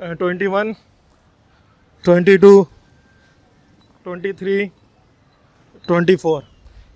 21، 22، 23، 24،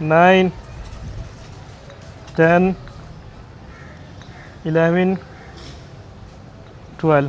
9، 10، 11، 12۔